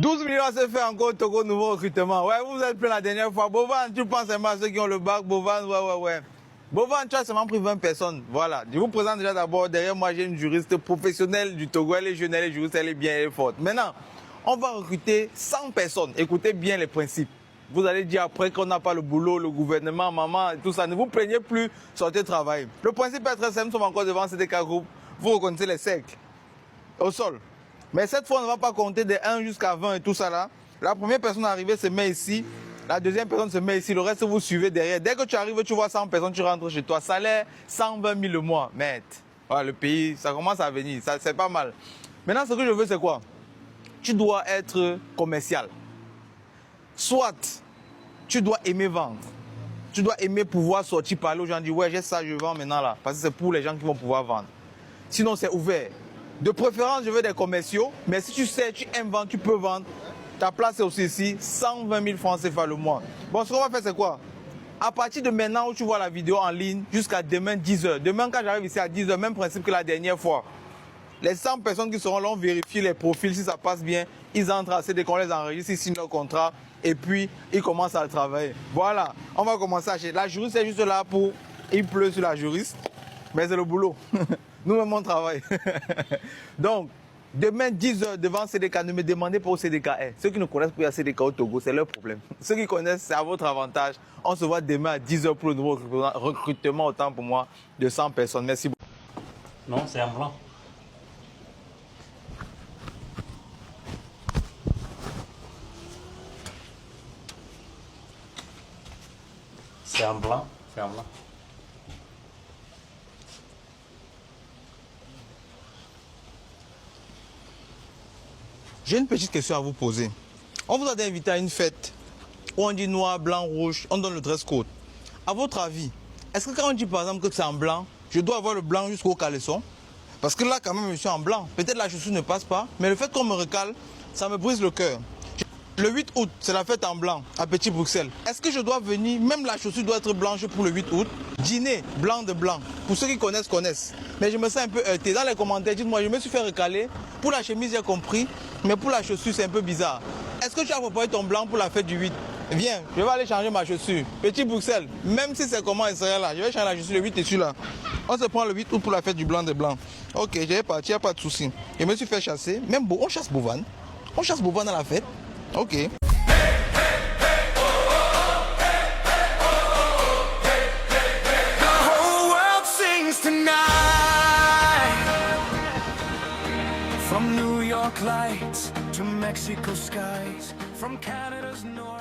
12 millions à se faire encore Togo, nouveau recrutement. Ouais, vous êtes plein la dernière fois. Bovan, tu penses seulement à ceux qui ont le bac. Bovan, ouais. Bovan, tu as seulement pris 20 personnes. Voilà. Je vous présente déjà d'abord. Derrière moi, j'ai une juriste professionnelle du Togo. Elle est jeune, elle est juriste, elle est bien, elle est forte. Maintenant, on va recruter 100 personnes. Écoutez bien les principes. Vous allez dire après qu'on n'a pas le boulot, le gouvernement, maman, tout ça. Ne vous plaignez plus, sortez travailler. Le principe est très simple. Nous sommes encore devant CDK Group. Vous reconnaissez les cercles au sol. Mais cette fois, on ne va pas compter de 1 jusqu'à 20 et tout ça là. La première personne arrivée se met ici. La deuxième personne se met ici. Le reste, vous suivez derrière. Dès que tu arrives, tu vois 100 personnes, tu rentres chez toi. Salaire, 120 000 le mois. Mais voilà, le pays, ça commence à venir. Ça, c'est pas mal. Maintenant, ce que je veux, c'est quoi? Tu dois être commercial. Soit, tu dois aimer vendre. Tu dois aimer pouvoir sortir, parler aux gens, dire ouais, j'ai ça, je vends maintenant là. Parce que c'est pour les gens qui vont pouvoir vendre. Sinon, c'est ouvert. De préférence, je veux des commerciaux, mais si tu sais, tu aimes vendre, tu peux vendre. Ta place est aussi ici, 120 000 francs CFA le mois. Bon, ce qu'on va faire, c'est quoi? À partir de maintenant où tu vois la vidéo en ligne, jusqu'à demain 10h. Demain, quand j'arrive ici à 10h, même principe que la dernière fois. Les 100 personnes qui seront là, on vérifie les profils, si ça passe bien. Ils entrent à CDK, on les enregistre, ils signent leur contrat, et puis ils commencent à travailler. Voilà, on va commencer à acheter. La juriste est juste là pour... Il pleut sur la juriste, mais c'est le boulot. Nous-mêmes, on travaille. Donc, demain, 10h devant CDK, ne me demandez pas où CDK est. Ceux qui ne connaissent pas CDK au Togo, c'est leur problème. Ceux qui connaissent, c'est à votre avantage. On se voit demain à 10h pour le nouveau recrutement, autant pour moi, de 100 personnes. Merci beaucoup. Non, c'est en blanc. C'est en blanc, c'est en blanc. J'ai une petite question à vous poser. On vous a invité à une fête où on dit noir, blanc, rouge, on donne le dress code. À votre avis, est-ce que quand on dit par exemple que c'est en blanc, je dois avoir le blanc jusqu'au caleçon? Parce que là, quand même, je suis en blanc. Peut-être la chaussure ne passe pas, mais le fait qu'on me recale, ça me brise le cœur. Le 8 août, c'est la fête en blanc à Petit Bruxelles. Est-ce que je dois venir, même la chaussure doit être blanche pour le 8 août? Dîner, blanc de blanc. Pour ceux qui connaissent, connaissent. Mais je me sens un peu heurté. Dans les commentaires, dites-moi, je me suis fait recaler. Pour la chemise, j'ai compris. Mais pour la chaussure, c'est un peu bizarre. Est-ce que tu as préparé ton blanc pour la fête du 8? Viens, je vais aller changer ma chaussure. Petit Bruxelles, même si c'est comment elle serait là, je vais changer la chaussure le 8 et celui-là. On se prend le 8 août pour la fête du blanc de blanc. Ok, j'ai parti, il n'y a pas de souci. Je me suis fait chasser. Même on chasse Bovan. On chasse Bovan à la fête. Ok. From New York lights to Mexico skies, from Canada's north